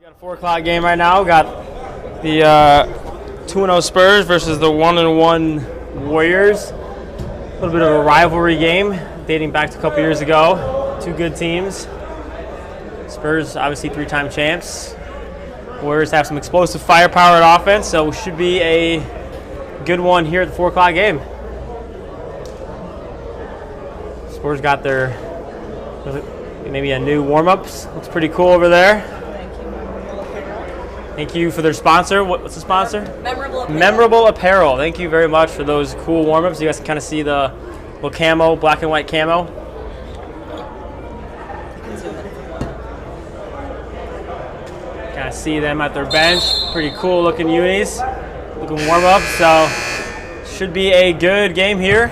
Got a 4 o'clock game right now. Got the 2-0 Spurs versus the 1-1 Warriors. A little bit of a rivalry game dating back to a couple years ago. Two good teams. Spurs, obviously 3-time champs. Warriors have some explosive firepower at offense, so it should be a good one here at the 4 o'clock game. Spurs got their maybe a new warm-ups. Looks pretty cool over there. Thank you for their sponsor. What's the sponsor? Memorable Apparel. Memorable Apparel. Thank you very much for those cool warm-ups. You guys can kind of see the little camo, black and white camo. Kind of see them at their bench. Pretty cool looking unis. Looking warm-up. So should be a good game here.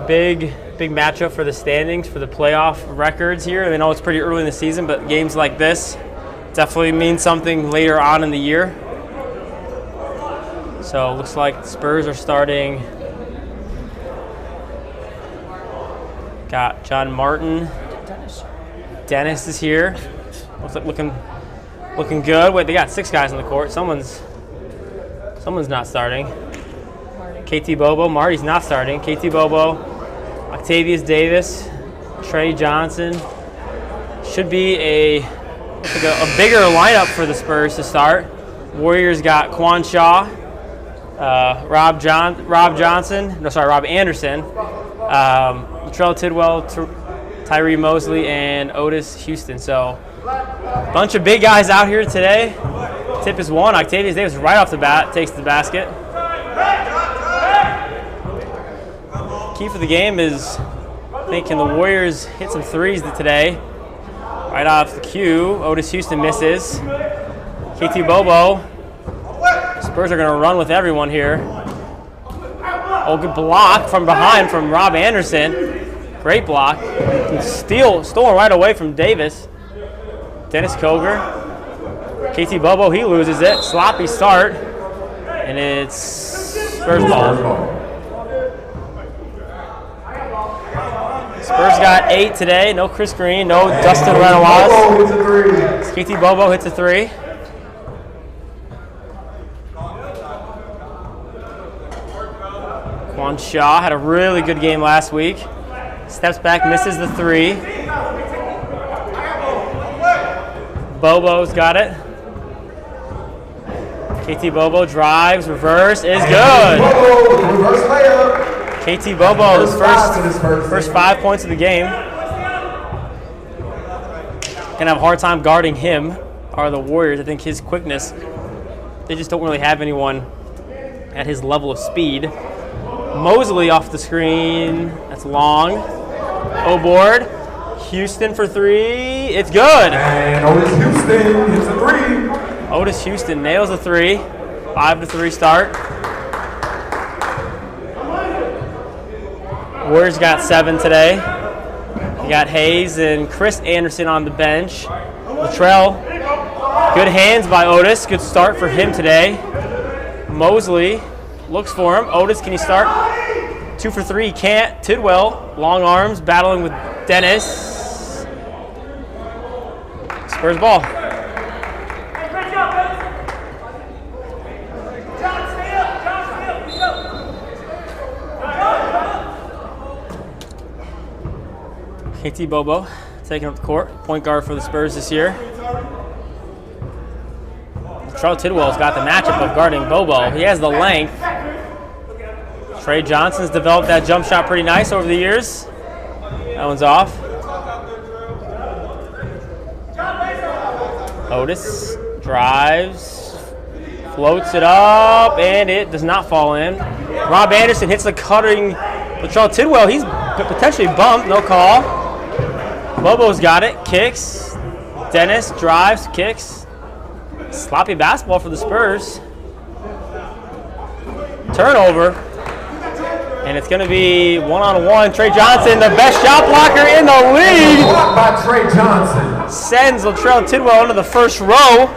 Big matchup for the standings, for the playoff records here. I know it's pretty early in the season, but games like this definitely means something later on in the year. So it looks like the Spurs are starting. Got John Martin. Dennis is here. Looks like looking good. Wait, they got 6 guys on the court. Someone's not starting. KT Bobo. Marty's not starting. KT Bobo. Octavius Davis. Trey Johnson. Should be a bigger lineup for the Spurs to start. Warriors got Quan Shaw, Rob Anderson, Latrell Tidwell, Tyree Mosley, and Otis Houston. So a bunch of big guys out here today. Tip is one. Octavius Davis right off the bat takes the basket. Key for the game is, I think, can the Warriors hit some threes today? Right off the cue, Otis Houston misses. KT Bobo. Spurs are going to run with everyone here. Oh, good block from behind from Rob Anderson. Great block. Stolen right away from Davis. Dennis Koger. KT Bobo, he loses it. Sloppy start. And it's Spurs ball. Spurs got 8 today. No Chris Green, no Dustin Renoir. KT Bobo hits a 3. Quan Shaw had a really good game last week. Steps back, misses the 3. Bobo's got it. KT Bobo drives, reverse, is good. Reverse layup. KT Bobo, his first 5 points of the game. Gonna have a hard time guarding him, are the Warriors. I think his quickness, they just don't really have anyone at his level of speed. Mosley off the screen, that's long. O-board, Houston for 3, it's good. And Otis Houston hits a 3. Otis Houston nails a 3, 5-3 start. Warriors got 7 today. You got Hayes and Chris Anderson on the bench. Latrell, good hands by Otis. Good start for him today. Mosley looks for him. Otis, can he start? 2 for 3, he can't. Tidwell, long arms, battling with Dennis. Spurs ball. KT Bobo taking up the court, point guard for the Spurs this year. Latrell Tidwell's got the matchup of guarding Bobo. He has the length. Trey Johnson's developed that jump shot pretty nice over the years. That one's off. Otis drives, floats it up, and it does not fall in. Rob Anderson hits the cutting Latrell Tidwell. He's potentially bumped, no call. Bobo's got it, kicks. Dennis drives, kicks. Sloppy basketball for the Spurs. Turnover. And it's going to be one-on-one. Trey Johnson, the best shot blocker in the league. Blocked by Trey Johnson. Sends Latrell Tidwell into the first row.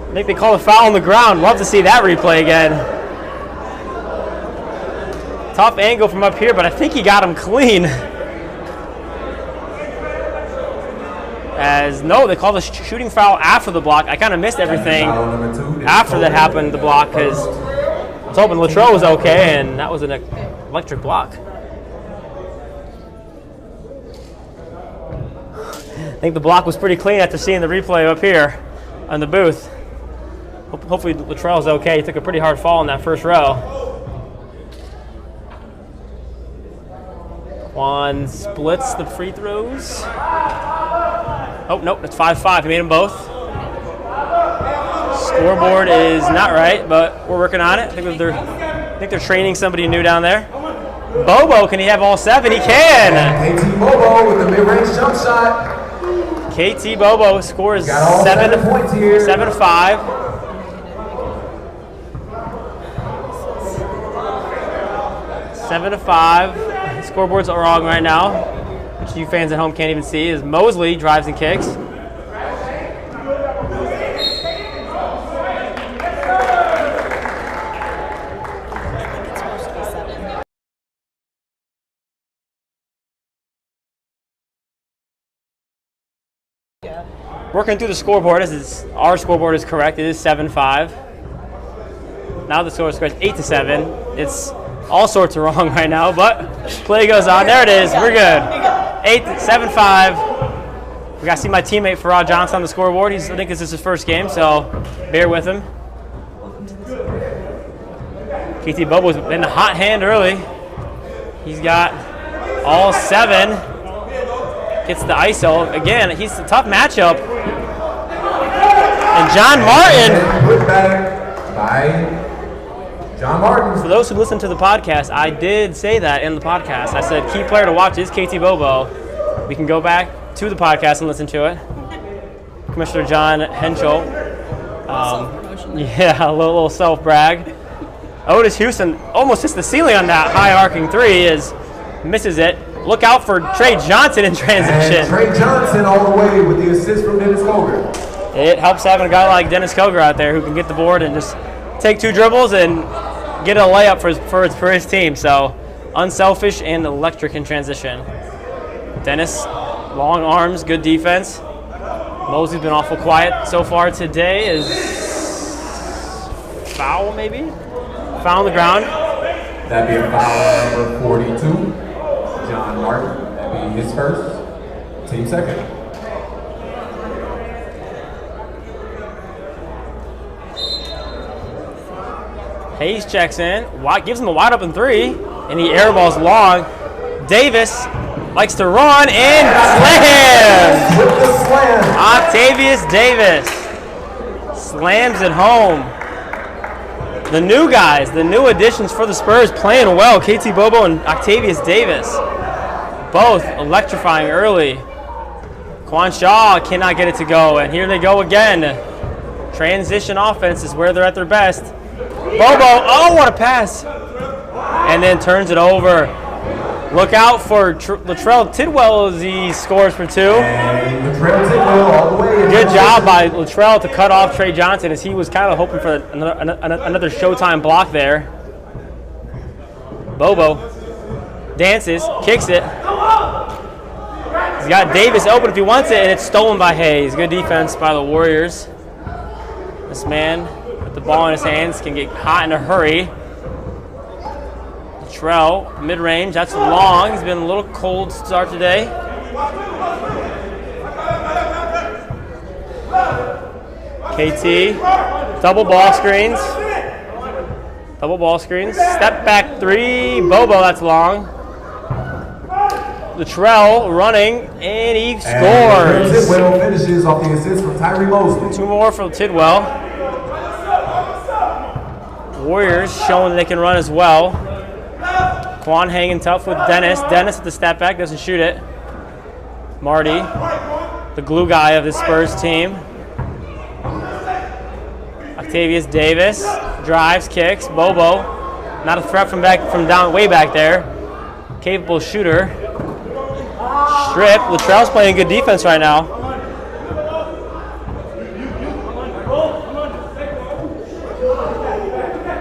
I think they call a foul on the ground. Love to see that replay again. Tough angle from up here, but I think he got him clean. No, they called a shooting foul after the block. I kind of missed everything after that happened, the block, because I was hoping Latrell was okay, and that was an electric block. I think the block was pretty clean after seeing the replay up here on the booth. Hopefully Latrell's okay. He took a pretty hard fall in that first row. Juan splits the free throws. Oh, nope, it's 5-5. He made them both. Scoreboard is not right, but we're working on it. I think they're training somebody new down there. Bobo, can he have all 7? He can! KT Bobo with the mid-range jump shot. KT Bobo scores 7 points here. 7-5. Seven to 5. Scoreboard's wrong right now, which you fans at home can't even see, as Mosley drives and kicks. Working through the scoreboard, our scoreboard is correct. It is 7-5. Now the score is 8-7. It's all sorts of wrong right now, but play goes on. There it is. We're good. 7-5. We got to see my teammate Farrah Johnson on the scoreboard. I think this is his first game, so bear with him. KT Bobo's in a hot hand early. He's got all 7. Gets the ISO. Again, he's a tough matchup. And John Martin. Put back by John Martin. For those who listen to the podcast, I did say that in the podcast. I said key player to watch is KT Bobo. We can go back to the podcast and listen to it. Commissioner John Henschel. Yeah, a little self-brag. Otis Houston almost hits the ceiling on that high arcing 3 misses it. Look out for Trey Johnson in transition. And Trey Johnson all the way with the assist from Dennis Koger. It helps having a guy like Dennis Koger out there who can get the board and just take 2 dribbles and get a layup for his team. So unselfish and electric in transition. Dennis, long arms, good defense. Mosley's been awful quiet so far today. Is foul maybe? Foul on the ground. That'd be a foul number 42. John Martin. That'd be his first. Team second. Hayes checks in, gives him a wide open 3, and he airballs long. Davis likes to run and slams! With the slam. Octavius Davis slams it home. The new guys, the new additions for the Spurs playing well. KT Bobo and Octavius Davis, both electrifying early. Quan Shaw cannot get it to go, and here they go again. Transition offense is where they're at their best. Bobo, oh, what a pass. And then turns it over. Look out for Latrell Tidwell as he scores for 2. And Latrell Tidwell all the way. Good job by Latrell to cut off Trey Johnson as he was kind of hoping for another Showtime block there. Bobo dances, kicks it. He's got Davis open if he wants it, and it's stolen by Hayes. Good defense by the Warriors. This man with the ball in his hands can get hot in a hurry. Latrell, mid-range, that's long. He's been a little cold to start today. KT, double ball screens. Double ball screens. Step back 3, Bobo, that's long. Latrell running, and he scores. And Tidwell finishes off the assist from Tyree Mosley. 2 more for Tidwell. Warriors showing they can run as well. Quan hanging tough with Dennis. Dennis with the step back, doesn't shoot it. Marty, the glue guy of the Spurs team. Octavius Davis drives, kicks. Bobo, not a threat from down way back there. Capable shooter. Strip. Latrell's playing good defense right now.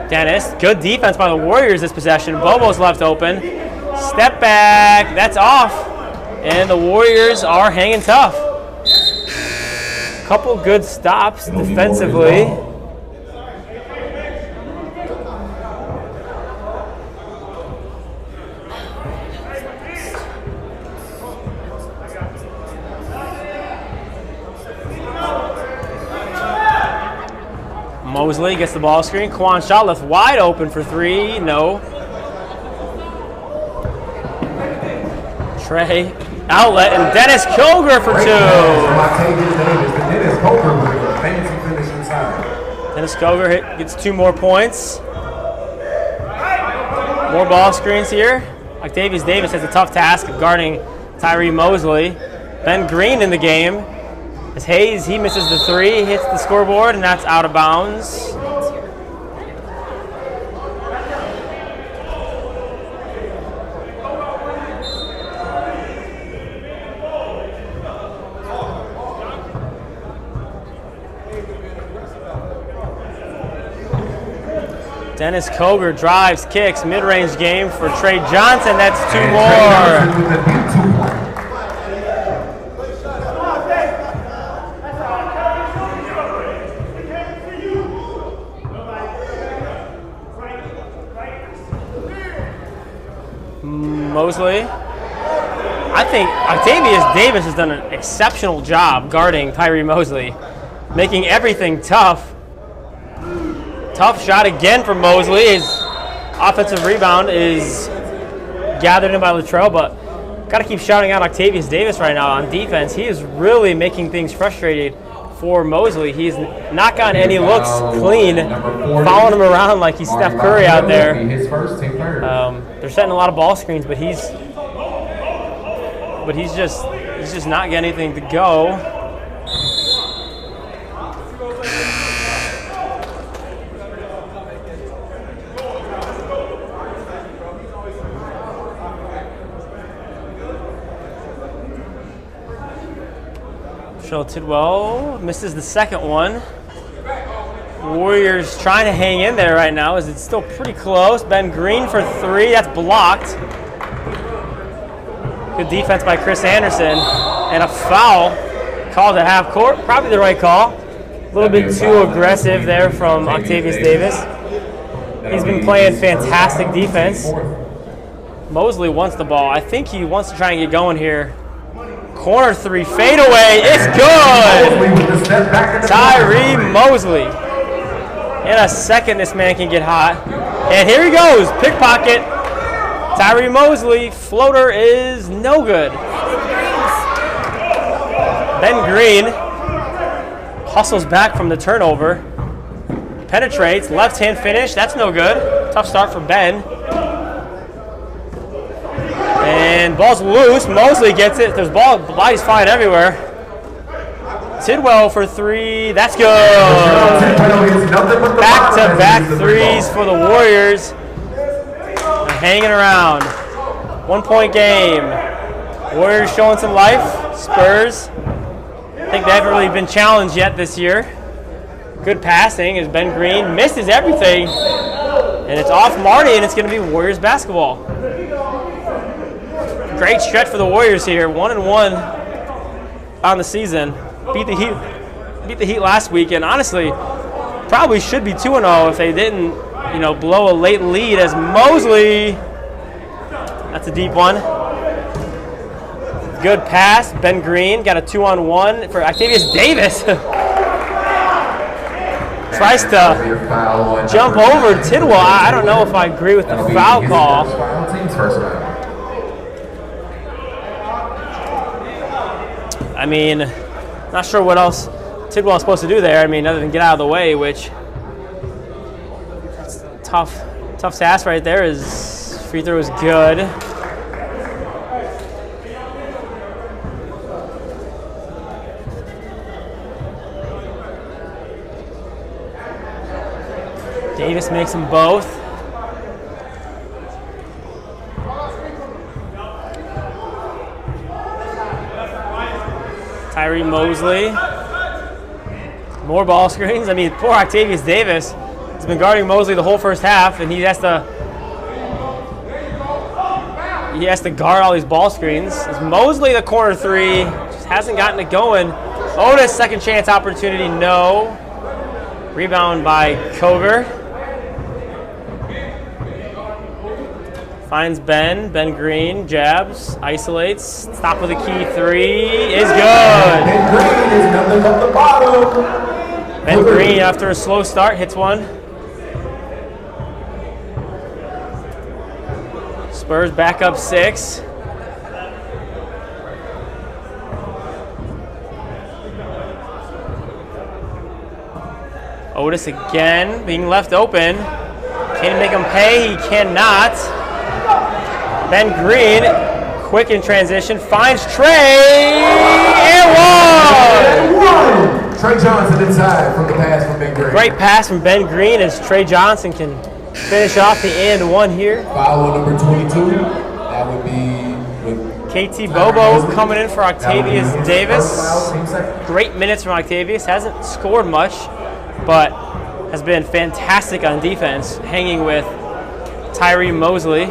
Dennis, good defense by the Warriors this possession. Bobo's left open. Step back, that's off. And the Warriors are hanging tough. Couple good stops defensively. Mosley gets the ball screen. Quan shot left wide open for three. No. Trey outlet and Dennis Kilger for two. Dennis Kilger gets 2 more points. More ball screens here. Octavius Davis has a tough task of guarding Tyree Mosley. Ben Green in the game. As Hayes, he misses the 3, hits the scoreboard, and that's out of bounds. Dennis Koger drives, kicks, mid-range game for Trey Johnson. That's 2 more. Mosley. I think Octavius Davis has done an exceptional job guarding Tyree Mosley, making everything tough. Tough shot again for Mosley. His offensive rebound is gathered in by Latrell, but got to keep shouting out Octavius Davis right now on defense. He is really making things frustrating for Mosley. He's not gotten any looks clean, following him around like he's Steph Curry out there. They're setting a lot of ball screens, but he's just not getting anything to go. Tidwell misses the second one. Warriors trying to hang in there right now as it's still pretty close. Ben Green for 3, that's blocked. Good defense by Chris Anderson. And a foul called at half court, probably the right call. A little bit too aggressive there from Octavius Davis. He's been playing fantastic defense. Mosley wants the ball. I think he wants to try and get going here. Corner 3, fade away, it's good! Tyree Mosley. In a second, this man can get hot. And here he goes, pickpocket. Tyree Mosley, floater is no good. Ben Green hustles back from the turnover. Penetrates, left-hand finish, that's no good. Tough start for Ben. And ball's loose. Mosley gets it. There's bodies flying everywhere. Tidwell for 3. That's good. Back-to-back threes for the Warriors. They're hanging around. 1-point game. Warriors showing some life. Spurs. I think they haven't really been challenged yet this year. Good passing as Ben Green misses everything. And it's off Marty, and it's going to be Warriors basketball. Great stretch for the Warriors here. 1-1 on the season. Beat the Heat last week, and honestly, probably should be 2-0 if they didn't, blow a late lead. As Mosley, that's a deep one. Good pass. Ben Green got a 2-on-1 for Octavius Davis. Tries to jump over Tidwell. I don't know if I agree with the foul call. I mean, not sure what else Tidwell is supposed to do there. I mean, other than get out of the way, which that's tough task right there. His free throw is good. Davis makes them both. Tyree Mosley. More ball screens. I mean, poor Octavius Davis has been guarding Mosley the whole first half, and he has to guard all these ball screens. As Mosley, the corner 3, just hasn't gotten it going. Otis, second chance opportunity, no. Rebound by Coger. Finds Ben Green, jabs, isolates, top of the key three is good. Ben Green is nothing but the bottom. Ben Green, after a slow start, hits one. Spurs back up 6. Otis again, being left open. Can he make him pay? He cannot. Ben Green, quick in transition, finds Trey, and one! Trey Johnson inside from the pass from Ben Green. Great pass from Ben Green as Trey Johnson can finish off the and one here. Foul on number 22. That would be with KT Bobo coming in for Octavius Davis. Great minutes from Octavius. Hasn't scored much, but has been fantastic on defense, hanging with Tyree Mosley.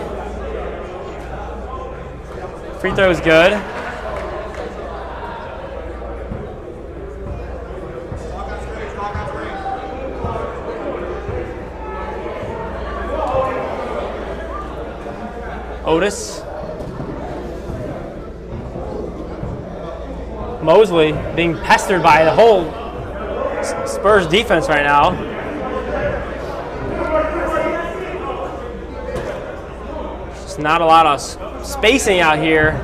Free throw is good. Otis. Mosley being pestered by the whole Spurs defense right now. Just not a lot of spacing out here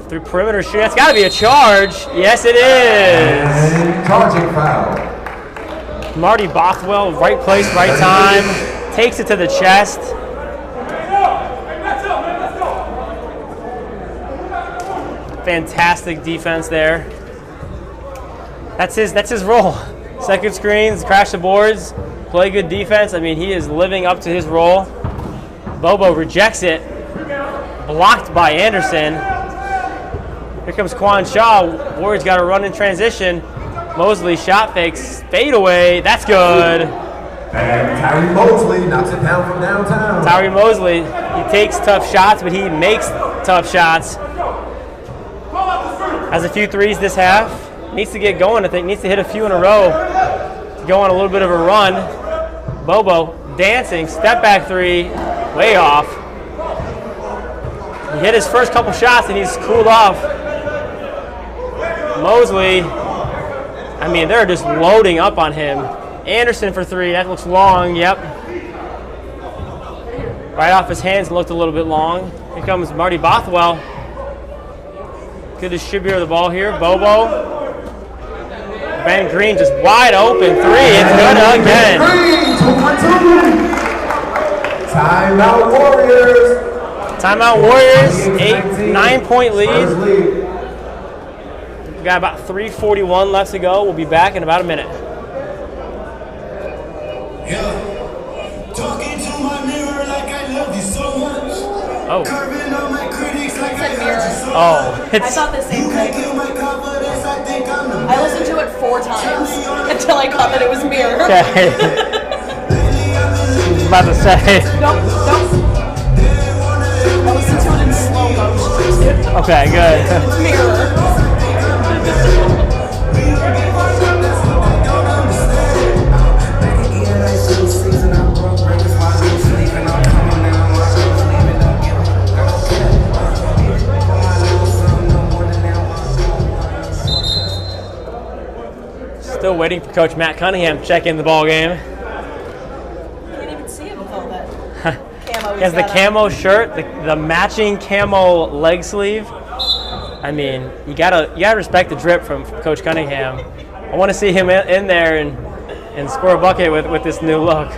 through perimeter shooting. That's got to be a charge. Yes, it is. And charging foul. Marty Bothwell, right place, right time. Takes it to the chest. Fantastic defense there. That's his role. Second screens, crash the boards, play good defense. I mean, he is living up to his role. Bobo rejects it. Blocked by Anderson. Here comes Quan Shaw. Warriors got to run in transition. Mosley shot fakes, fade away. That's good. And Tyree Mosley knocks it down from downtown. Tyree Mosley, he takes tough shots, but he makes tough shots. Has a few threes this half. Needs to get going, I think. Needs to hit a few in a row to go on a little bit of a run. Bobo dancing, step back three, way off. He hit his first couple shots and he's cooled off. Mosley, I mean, they're just loading up on him. Anderson for three, that looks long, yep. Right off his hands, looked a little bit long. Here comes Marty Bothwell. Good distributor of the ball here. Bobo. Ben Green just wide open. Three. It's good again. Green, 2 for 2. Timeout Warriors. Timeout Warriors. 9-point lead. We've got about 3:41 left to go. We'll be back in about a minute. Yeah. Talking to my mirror like I love you so much. Oh. Carving on my critics like I hate you so Oh. I thought the same thing. I listened to it 4 times until I caught that it was mirror. Okay. I was about to say. Nope. I listened to it in slow motion. Okay, good. It's mirror. Still waiting for Coach Matt Cunningham to check in the ball game. Can't even see him with all that camo. He has the camo shirt, the matching camo leg sleeve. I mean, you gotta respect the drip from Coach Cunningham. I want to see him in there and score a bucket with this new look.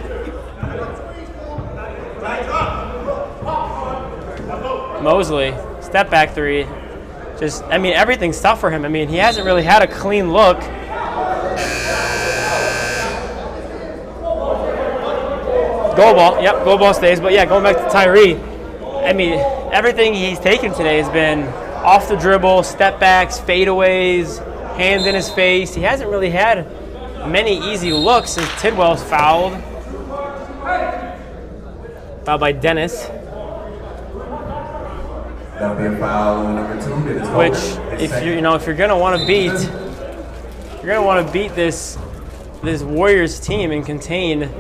Mosley, step back three. Just, I mean, everything's tough for him. I mean, he hasn't really had a clean look. Goal ball, yep, goal ball stays. But yeah, going back to Tyree, I mean, everything he's taken today has been off the dribble, step backs, fadeaways, hands in his face. He hasn't really had many easy looks since Tidwell's fouled. Fouled by Dennis. That'll be a foul on number 2. Which, if you're gonna want to beat you're going to want to beat this Warriors team and contain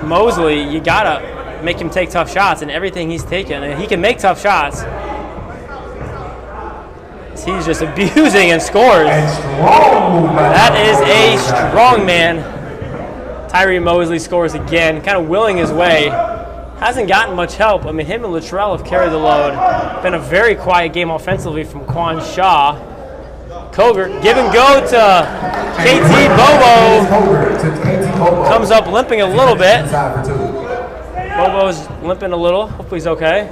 Mosley, you got to make him take tough shots, and everything he's taken, and he can make tough shots. He's just abusing and scores. That is a strong man. Tyree Mosley scores again, kind of willing his way. Hasn't gotten much help. I mean, him and Latrell have carried the load. Been a very quiet game offensively from Quan Shaw. Kogert, give and go to KT Bobo. Comes up limping a little bit. Bobo's limping a little. Hopefully he's okay.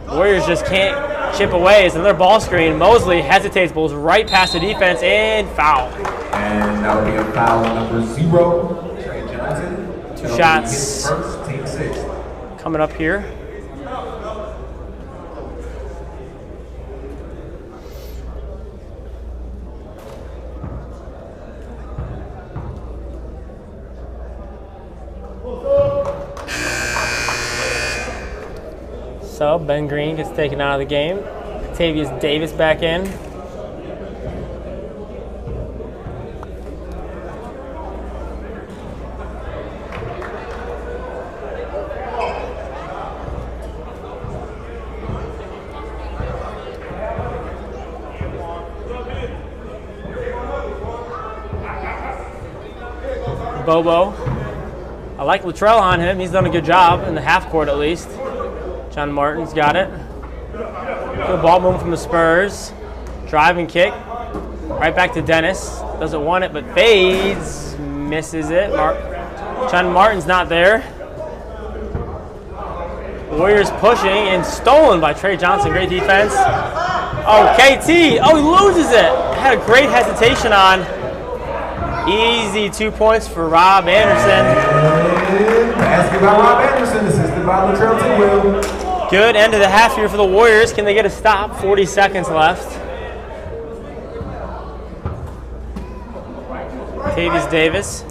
Warriors just can't chip away. It's another ball screen. Mosley hesitates, pulls right past the defense, and foul. And that would be a foul number 0. Trey Johnson. 2 shots. First, team 6. Coming up here. So Ben Green gets taken out of the game. Tavius Davis back in. Bobo. I like Latrell on him. He's done a good job in the half court at least. John Martin's got it. Good ball movement from the Spurs. Drive and kick. Right back to Dennis. Doesn't want it, but fades. Misses it. John Martin's not there. Warriors pushing and stolen by Trey Johnson. Great defense. Oh, KT. Oh, he loses it. Had a great hesitation on. Easy 2 points for Rob Anderson. Basket by Rob Anderson, assisted by Latrell Tidwell. Good end of the half here for the Warriors. Can they get a stop? 40 seconds left. Tavius Davis.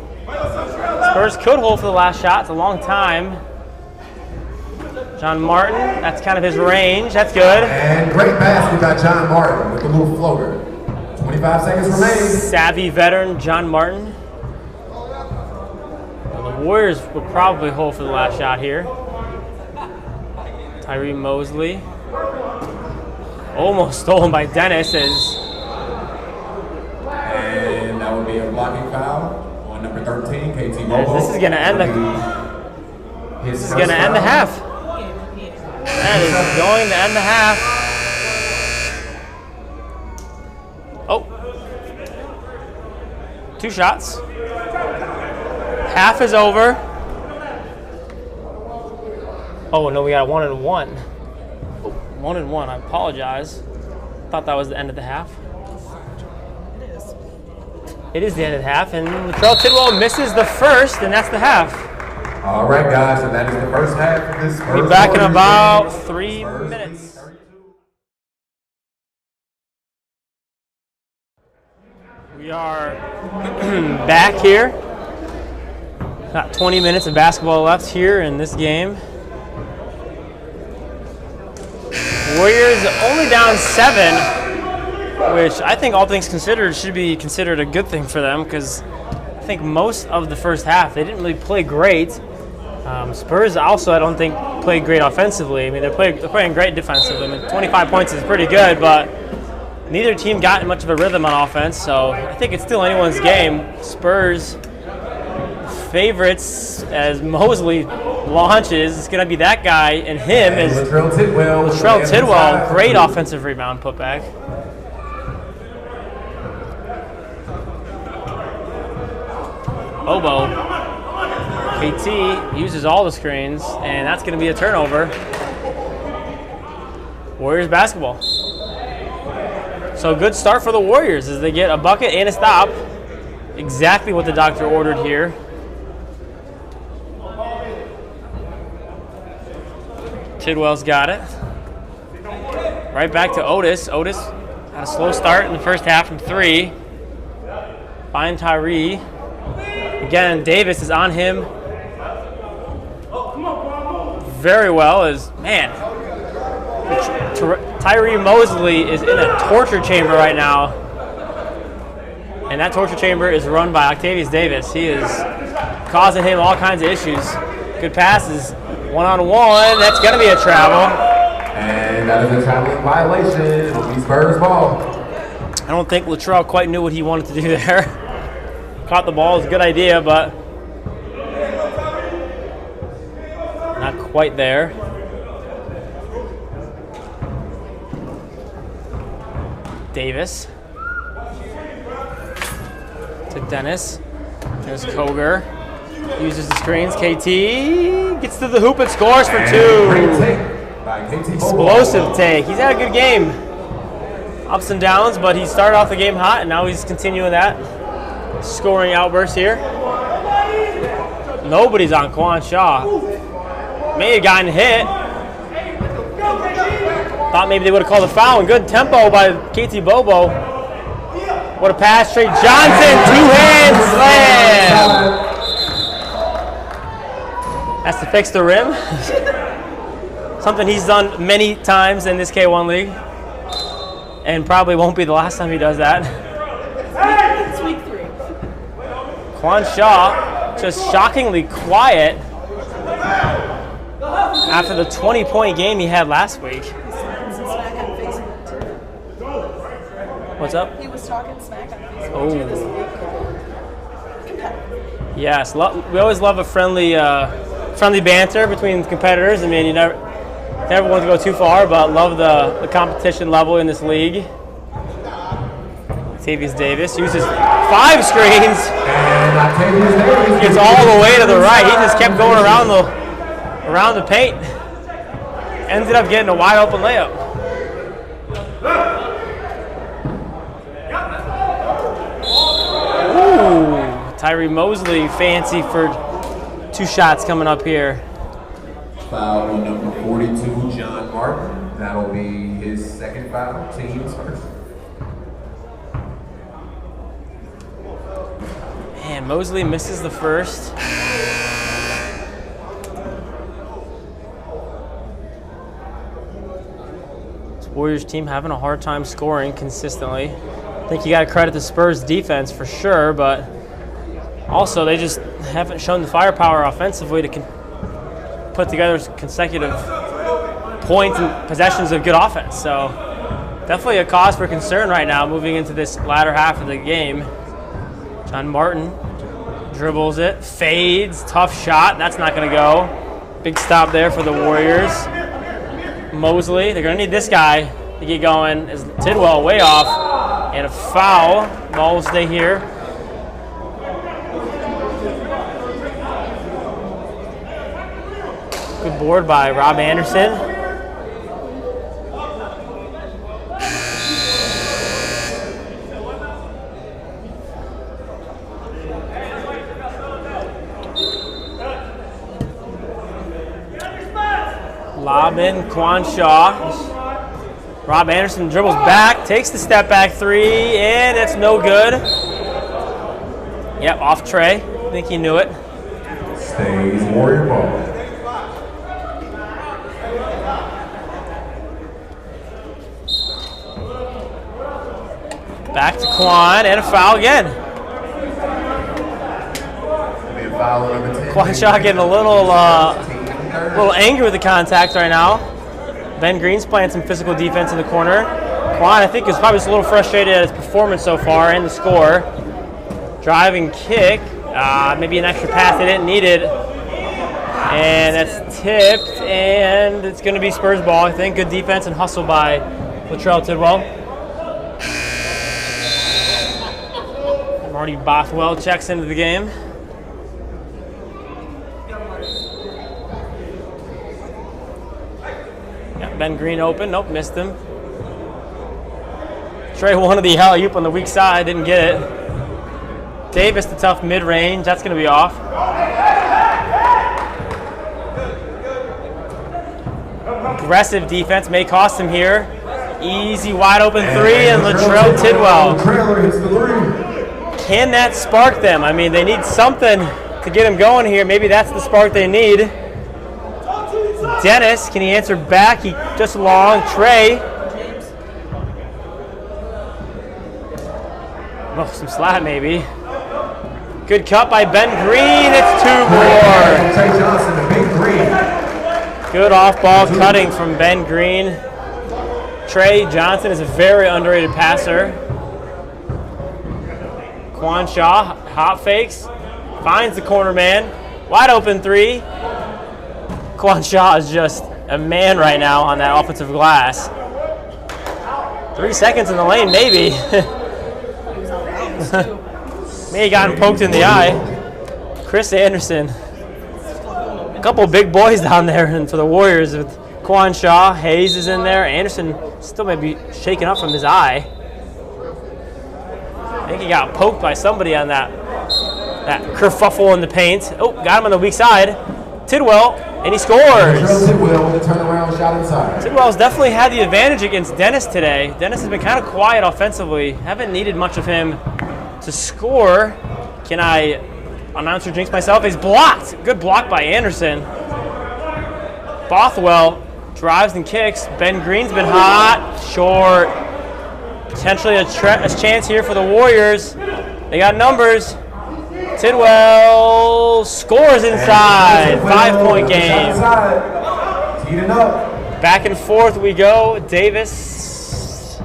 Spurs could hold for the last shot. It's a long time. John Martin, that's kind of his range. That's good. And great basket by John Martin with the little floater. 25 seconds remaining. Savvy veteran John Martin. Well, the Warriors will probably hold for the last shot here. Tyree Mosley. Almost stolen by Dennis. And that would be a blocking foul on number 13, KT Bobo. This is going to end the half. That is going to end the half. Oh. 2 shots. Half is over. Oh, no, we got 1 and 1. 1 and 1. I apologize. Thought that was the end of the half. It is the end of the half, and Latrell Tidwell misses the first, and that's the half. All right, guys, so that is the first half of this. We'll be back in about 3 minutes. We are back here. Got 20 minutes of basketball left here in this game. Warriors only down 7, which I think all things considered should be considered a good thing for them because I think most of the first half they didn't really play great. Spurs also I don't think played great offensively. I mean they're playing great defensively. I mean 25 points is pretty good, but neither team got much of a rhythm on offense, so I think it's still anyone's game. Spurs favorites as Mosley launches. It's going to be that guy, and him is Latrell Tidwell. Great offensive rebound putback. Bobo. KT uses all the screens, and that's going to be a turnover. Warriors basketball. So good start for the Warriors as they get a bucket and a stop. Exactly what the doctor ordered here. Tidwell's got it. Right back to Otis. Otis had a slow start in the first half from 3. Find Tyree. Again, Davis is on him very well. Tyree Mosley is in a torture chamber right now. And that torture chamber is run by Octavius Davis. He is causing him all kinds of issues. Good passes, one-on-one. That's going to be a travel. And that is a traveling violation. It'll be Spurs ball. I don't think Latrell quite knew what he wanted to do there. Caught the ball is a good idea, but not quite there. Davis to Dennis. There's Koger. Uses the screens. KT gets to the hoop and scores for two. Explosive take. He's had a good game. Ups and downs, but he started off the game hot, and now he's continuing that scoring outburst here. Nobody's on Quan Shaw. May have gotten hit. Thought maybe they would have called a foul. And good tempo by KT Bobo. What a pass. Trey Johnson, two-hand slam. Has to fix the rim. Something he's done many times in this K1 league. And probably won't be the last time he does that. It's week 3. Quan Shaw just shockingly quiet after the 20-point game he had last week. What's up? He was talking smack on Facebook Oh. this week. Yes, we always love a friendly banter between competitors. I mean, you never want to go too far, but love the competition level in this league. Octavius Davis uses 5 screens. Gets all the way to the right. He just kept going around the paint. Ended up getting a wide open layup. Ooh, Tyree Mosley fancy for 2 shots coming up here. Foul on number 42, John Martin. That'll be his second foul, team's first. Man, Mosley misses the first. This Warriors team having a hard time scoring consistently. I think you got to credit the Spurs defense for sure, but also they just haven't shown the firepower offensively to put together consecutive points and possessions of good offense. So definitely a cause for concern right now moving into this latter half of the game. John Martin dribbles it, fades, tough shot. That's not going to go. Big stop there for the Warriors. Mosley, they're going to need this guy to get going. Is Tidwell way off, and a foul. Ball will stay here. Good board by Rob Anderson. Lob in, Quan Shaw. Rob Anderson dribbles back, takes the step back 3, and it's no good. Yep, off Trey. I think he knew it. Stays Warrior ball. Back to Quan, and a foul again. Quan Shaw getting a little angry with the contact right now. Ben Green's playing some physical defense in the corner. Quan, I think, is probably just a little frustrated at his performance so far and the score. Driving kick. Maybe an extra pass they didn't need it. And that's tipped, and it's going to be Spurs ball, I think. Good defense and hustle by Latrell Tidwell. Marty Bothwell checks into the game. Ben Green open. Nope, missed him. Trey wanted the alley-oop on the weak side, didn't get it. Davis, the tough mid-range. That's going to be off. Aggressive defense may cost him here. Easy, wide-open 3, and Latrell Tidwell. Can that spark them? I mean, they need something to get him going here. Maybe that's the spark they need. Dennis, can he answer back? He just long. Trey. Oh, some slap maybe. Good cut by Ben Green. It's 2 more. Trey Johnson, the big green. Good off-ball cutting from Ben Green. Trey Johnson is a very underrated passer. Quan Shaw, hop fakes, finds the corner man. Wide open 3. Quan Shaw is just a man right now on that offensive glass. 3 seconds in the lane, maybe. May have gotten poked in the eye. Chris Anderson. A couple of big boys down there and for the Warriors with Quan Shaw. Hayes is in there. Anderson still may be shaken up from his eye. I think he got poked by somebody on that kerfuffle in the paint. Oh, got him on the weak side. Tidwell, and he scores. Tidwell with a turnaround shot inside. Tidwell's definitely had the advantage against Dennis today. Dennis has been kind of quiet offensively. Haven't needed much of him to score. Can I announcer jinx myself? He's blocked. Good block by Anderson. Bothwell drives and kicks. Ben Green's been hot. Short. Potentially a chance here for the Warriors. They got numbers. Tidwell scores inside. 5-point game. Heating up. Back and forth we go. Davis.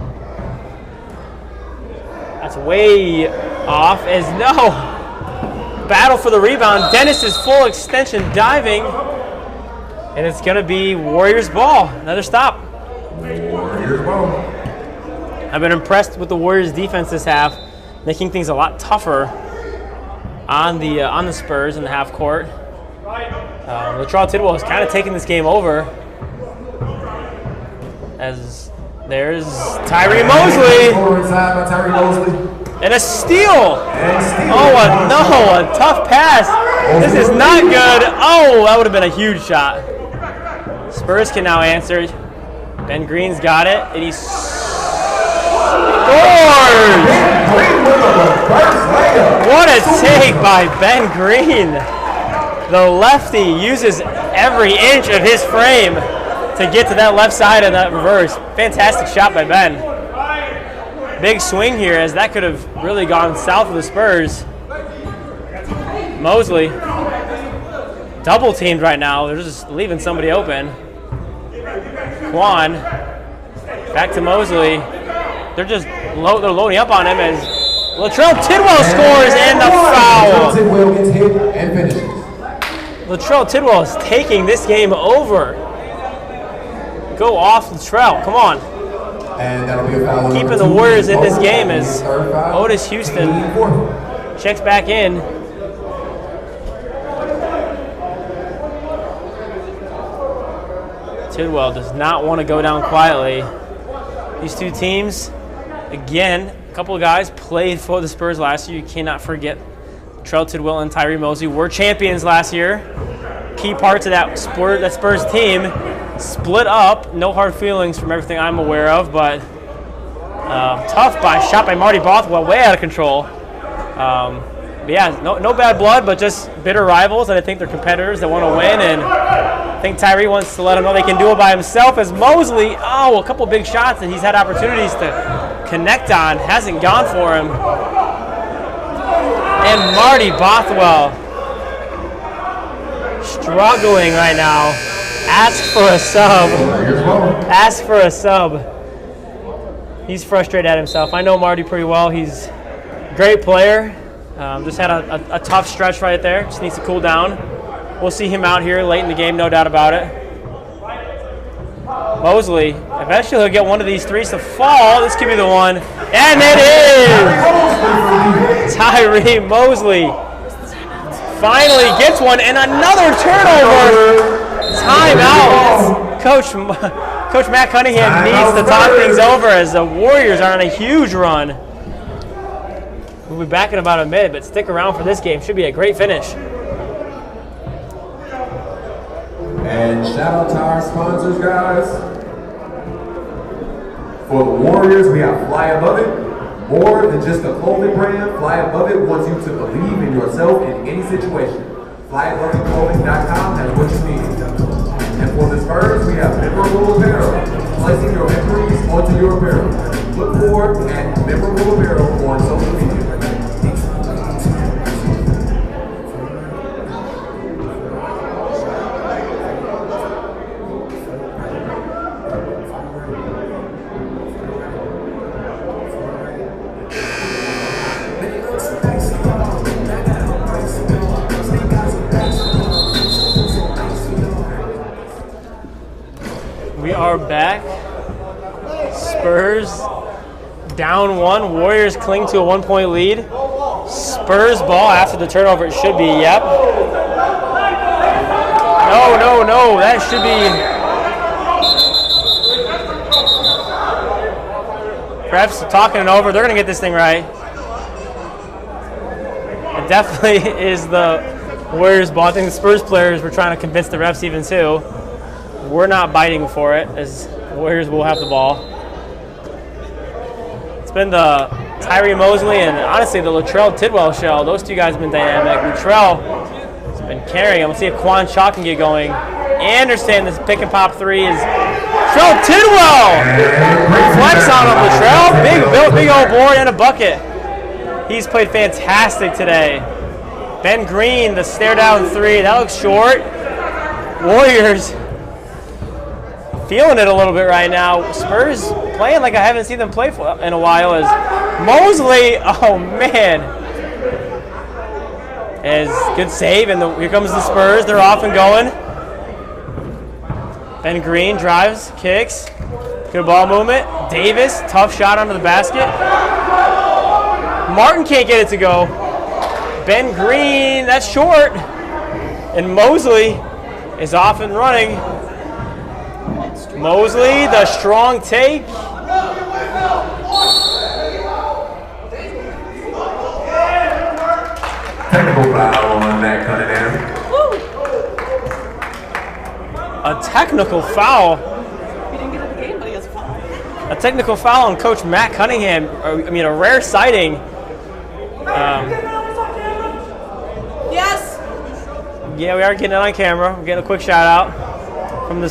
That's way off. As no. Battle for the rebound. Dennis is full extension diving. And it's going to be Warriors ball. Another stop. Warriors ball. I've been impressed with the Warriors defense this half, making things a lot tougher on the Spurs in the half court. Latrell Tidwell is kind of taking this game over. As there's Tyree Mosley. And a steal. Oh, a tough pass. This is not good. Oh, that would have been a huge shot. Spurs can now answer. Ben Green's got it, and he scores! What a take by Ben Green. The lefty uses every inch of his frame to get to that left side and that reverse. Fantastic shot by Ben. Big swing here, as that could have really gone south of the Spurs. Mosley, double teamed right now. They're just leaving somebody open. Quan, back to Mosley. They're loading up on him as Latrell Tidwell scores and the foul. Tidwell gets hit and finishes. Latrell Tidwell is taking this game over. Go off Latrell, come on. And that'll be a foul. Keeping the Warriors in this game as Otis Houston checks back in. Tidwell does not want to go down quietly. These two teams, again, a couple of guys played for the Spurs last year. You cannot forget Latrell Tidwell and Tyree Mosley were champions last year. Key parts of that Spurs team split up. No hard feelings from everything I'm aware of, but tough shot by Marty Bothwell, way out of control. But yeah, no bad blood, but just bitter rivals, and I think they're competitors that want to win, and I think Tyree wants to let him know they can do it by himself, as Mosley, a couple big shots that he's had opportunities to connect on, hasn't gone for him. And Marty Bothwell struggling right now. Ask for a sub. Ask for a sub. He's frustrated at himself. I know Marty pretty well. He's a great player. Just had a tough stretch right there. Just needs to cool down. We'll see him out here late in the game, no doubt about it. Mosley, eventually he'll get one of these threes to fall. This could be the one. And it is! Tyree Mosley finally gets one, and another turnover. Timeout. Coach Matt Cunningham needs to talk things over as the Warriors are on a huge run. We'll be back in about a minute, but stick around for this game. Should be a great finish. And shout out to our sponsors, guys. For the Warriors, we have Fly Above It. More than just a clothing brand, Fly Above It wants you to believe in yourself in any situation. FlyAboveItClothing.com has what you need. And for the Spurs, we have Memorable Apparel, placing your memories onto your apparel. Look for at Memorable Apparel on social media. are back. Spurs down 1. Warriors cling to a 1-point lead. Spurs ball after the turnover. It should be, yep. No. That should be. Refs talking it over. They're going to get this thing right. It definitely is the Warriors ball. I think the Spurs players were trying to convince the refs even too. We're not biting for it, as Warriors will have the ball. It's been the Tyree Mosley and honestly the Latrell Tidwell show. Those two guys have been dynamic. Latrell has been carrying him. Let's see if Quan Shaw can get going. Anderson, this pick and pop 3 is Latrell Tidwell. Flex on him, Latrell. Big old board and a bucket. He's played fantastic today. Ben Green, the stare down 3. That looks short. Warriors feeling it a little bit right now. Spurs playing like I haven't seen them play in a while. As Mosley, oh man, is good save, and here comes the Spurs. They're off and going. Ben Green drives, kicks, good ball movement. Davis, tough shot under the basket. Martin can't get it to go. Ben Green, that's short, and Mosley is off and running. Mosley, the strong take. Technical foul on Matt Cunningham. A technical foul. He didn't get in the game, but he has a foul. A technical foul on Coach Matt Cunningham. I mean, a rare sighting. Yes. Yeah, we are getting it on camera. We're getting a quick shout out from the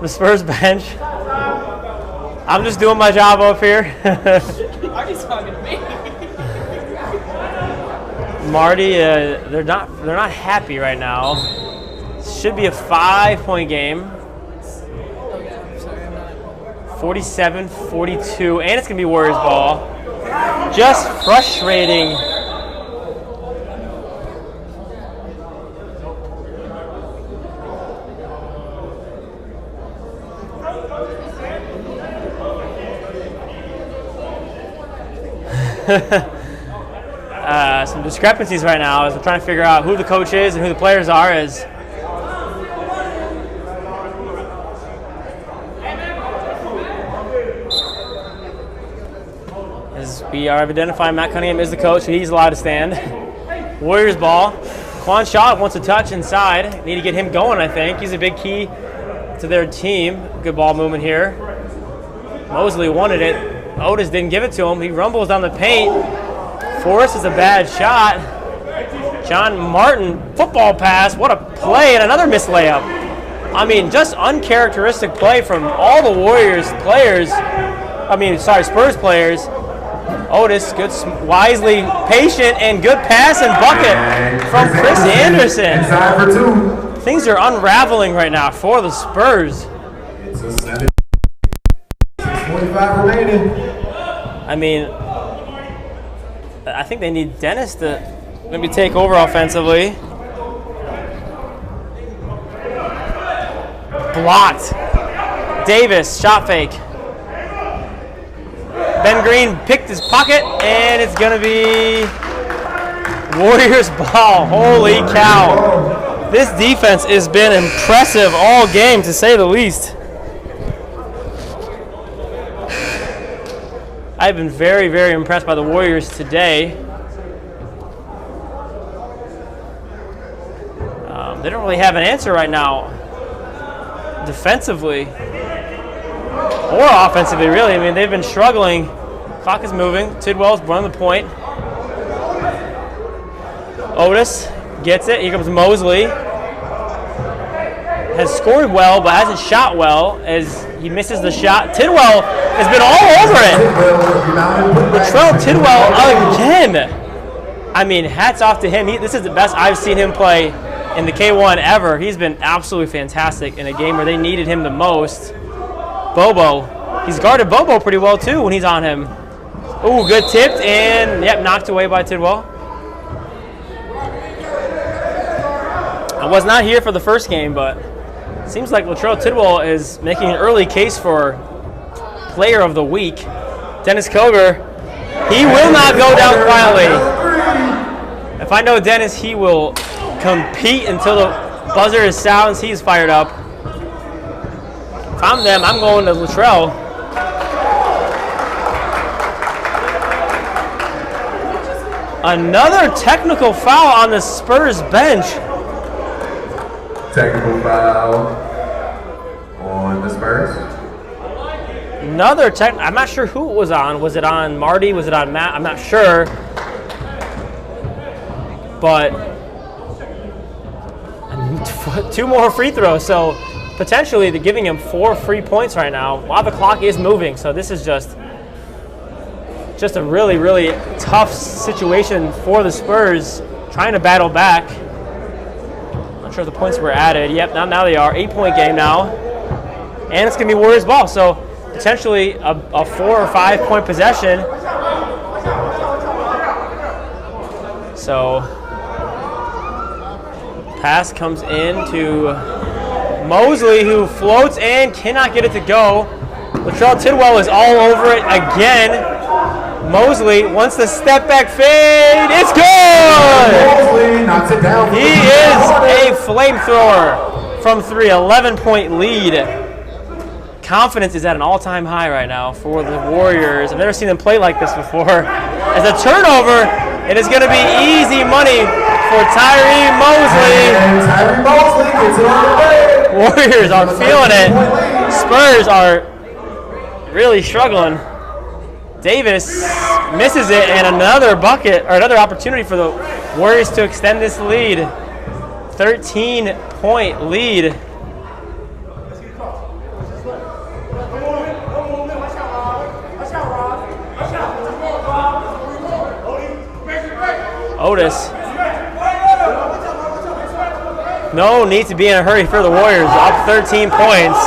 Spurs bench. I'm just doing my job up here. Marty's talking to me. Marty, they're not happy right now. Should be a 5-point game. 47-42, and it's gonna be Warriors ball. Just frustrating. Some discrepancies right now as I'm trying to figure out who the coach is and who the players are. As we are identifying Matt Cunningham is the coach, so he's allowed to stand. Warriors ball. Quan Shaw wants to touch inside. Need to get him going, I think. He's a big key to their team. Good ball movement here. Mosley wanted it. Otis didn't give it to him. He rumbles down the paint. Forrest is a bad shot. John Martin, football pass. What a play, and another missed layup. I mean, just uncharacteristic play from all the Warriors players. Spurs players. Otis, good, wisely patient, and good pass and bucket from Chris Anderson. Inside for 2. Things are unraveling right now for the Spurs. It's a 7. 25 remaining. I mean, I think they need Dennis to maybe take over offensively. Blocked. Davis, shot fake. Ben Green picked his pocket, and it's going to be Warriors ball. Holy cow. This defense has been impressive all game, to say the least. I've been very, very impressed by the Warriors today. They don't really have an answer right now defensively or offensively, really. I mean, they've been struggling. Clock is moving. Tidwell's running the point. Otis gets it. Here comes Mosley. Has scored well, but hasn't shot well as he misses the shot. Tidwell has been all over it. Latrell Tidwell again. I mean, hats off to him. This is the best I've seen him play in the K1 ever. He's been absolutely fantastic in a game where they needed him the most. Bobo. He's guarded Bobo pretty well, too, when he's on him. Ooh, good tipped, and, yep, knocked away by Tidwell. I was not here for the first game, but Seems like Latrell Tidwell is making an early case for Player of the Week. Dennis Koger, he will not go down quietly. If I know Dennis, he will compete until the buzzer is sounds. He's fired up. If I'm them, I'm going to Latrell. Another technical foul on the Spurs bench. Technical foul on the Spurs. Another I'm not sure who it was on. Was it on Marty? Was it on Matt? I'm not sure. But 2 more free throws. So potentially they're giving him 4 free points right now while the clock is moving. So this is just a really, really tough situation for the Spurs trying to battle back. Not sure if the points were added. Yep, now they are. 8-point game now. And it's going to be Warriors ball. So potentially a 4 or 5 point possession. So pass comes in to Mosley, who floats and cannot get it to go. Latrell Tidwell is all over it again. Mosley wants the step back fade. It's good! Mosley knocks it down. He is a flamethrower from 3. 11-point lead. Confidence is at an all-time high right now for the Warriors. I've never seen them play like this before. As a turnover, it is going to be easy money for Tyree Mosley. And Tyree Mosley gets it on the way. Warriors are feeling it. Spurs are really struggling. Davis misses it, and another bucket, or another opportunity for the Warriors to extend this lead. 13-point lead. Otis. No need to be in a hurry for the Warriors. Up 13 points.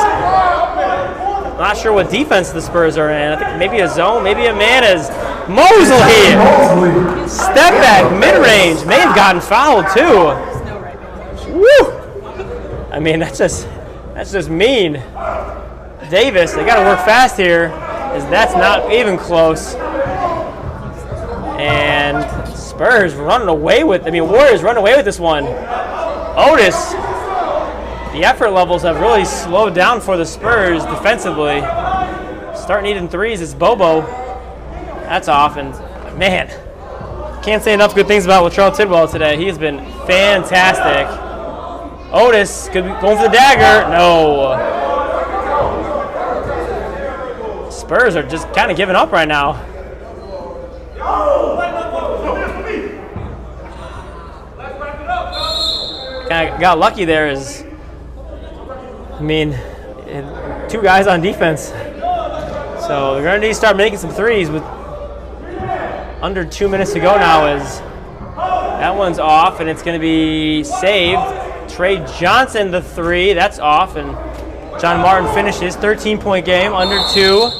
Not sure what defense the Spurs are in. I think maybe a zone, maybe a man is Mosley. Step back, mid-range. May have gotten fouled too. Woo! I mean, that's just mean. Davis, they got to work fast here, as that's not even close. And Spurs running away with. Warriors running away with this one. Otis. The effort levels have really slowed down for the Spurs defensively. Start needing threes. It's Bobo. That's off. And, man, can't say enough good things about Latrell Tidwell today. He has been fantastic. Otis could be going for the dagger. No. Spurs are just kind of giving up right now. Kind of got lucky there. Two guys on defense. So they're going to need to start making some threes with under 2 minutes to go now. As that one's off, and it's going to be saved. Trey Johnson, the 3, that's off, and John Martin finishes. 13-point game, under 2.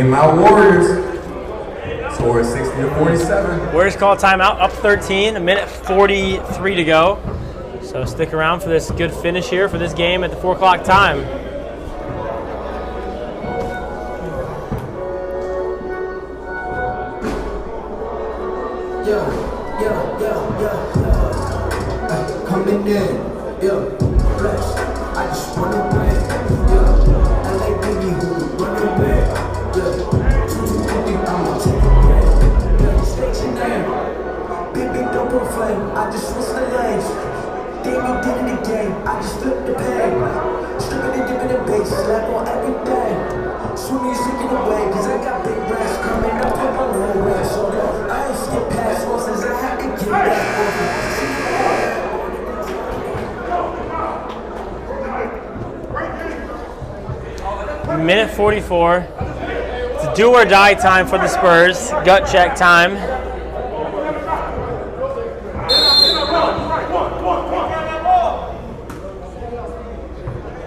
Timeout Warriors. Score 60-47. Warriors call a timeout, up 13, 1:43 to go. So stick around for this good finish here for this game at the 4 o'clock time. Coming in, flex. I just wanna win, LA baby who run away, I'm a stationary, baby don't go flame. I just switched the lanes. Damn, did it again. I just flipped the peg. Stripping and dipping the base, slap on everything. Swimming, shaking away, cause I got big racks coming up on my low rest. So I ain't skip past horses, I had to get back over. Minute 44. It's do or die time for the Spurs. Gut check time.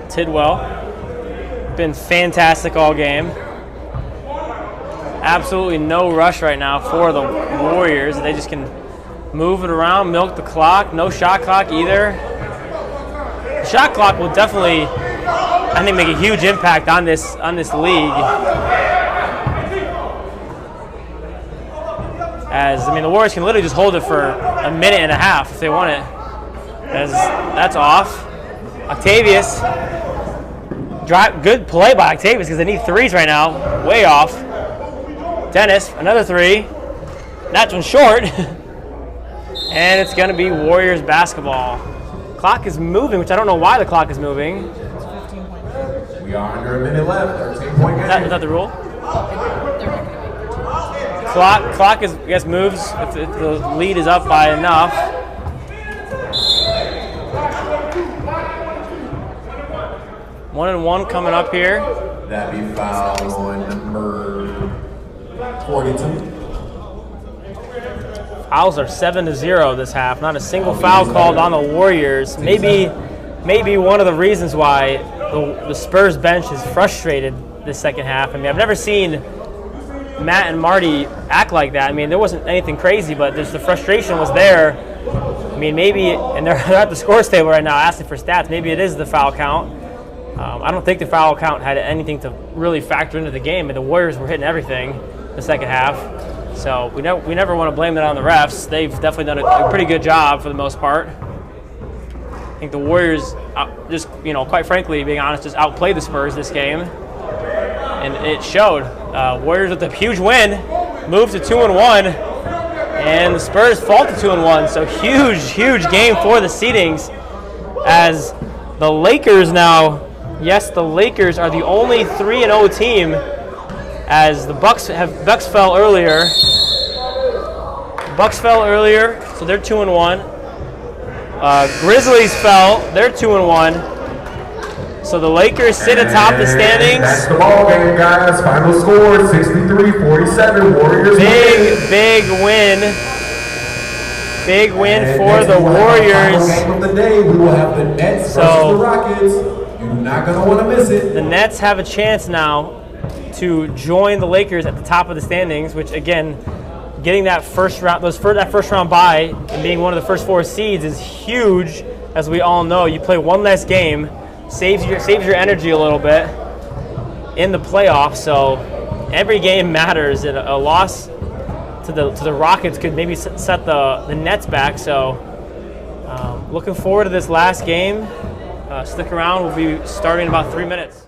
Tidwell, been fantastic all game. Absolutely no rush right now for the Warriors. They just can move it around, milk the clock. No shot clock either. The shot clock will definitely, I think, make a huge impact on this league. As I mean, the Warriors can literally just hold it for a minute and a half if they want it. That's off. Octavius, good play by Octavius because they need threes right now. Way off. Dennis, another three. That one's short. And it's going to be Warriors basketball. Clock is moving, which I don't know why the clock is moving. We are under a minute left. 13-point game. Is that the rule? Clock is, I guess, moves if the lead is up by enough. One and one coming up here. That'd be foul on number 42. Fouls are 7-0 this half. Not a single foul called on the Warriors. Maybe one of the reasons why the Spurs bench is frustrated this second half. I mean, I've never seen Matt and Marty act like that. I mean, there wasn't anything crazy, but just the frustration was there. I mean, maybe, and they're at the scores table right now asking for stats. Maybe it is the foul count. I don't think the foul count had anything to really factor into the game, and the Warriors were hitting everything the second half. So we never want to blame it on the refs. They've definitely done a pretty good job for the most part. I think the Warriors, just, quite frankly, being honest, just outplayed the Spurs this game, and it showed. Warriors with a huge win, moved to 2-1, and the Spurs fall to 2-1. So huge game for the seedings, as the Lakers now. Yes, the Lakers are the only 3-0 team, as the Bucks fell earlier. Bucks fell earlier, so they're 2-1. Grizzlies fell, they're 2-1. So the Lakers sit atop the standings. That's the ball game, guys. Final score 63-47. Warriors. Big win. Big win for the Warriors. Final game of the day, we will have the Nets versus the Rockets. You're not going to want to miss it. The Nets have a chance now to join the Lakers at the top of the standings, which, again, getting that first round bye and being one of the first 4 seeds is huge. As we all know, you play one less game, saves your energy a little bit in the playoffs. So every game matters, and a loss to the Rockets could maybe set the Nets back. So looking forward to this last game. Stick around. We'll be starting in about 3 minutes.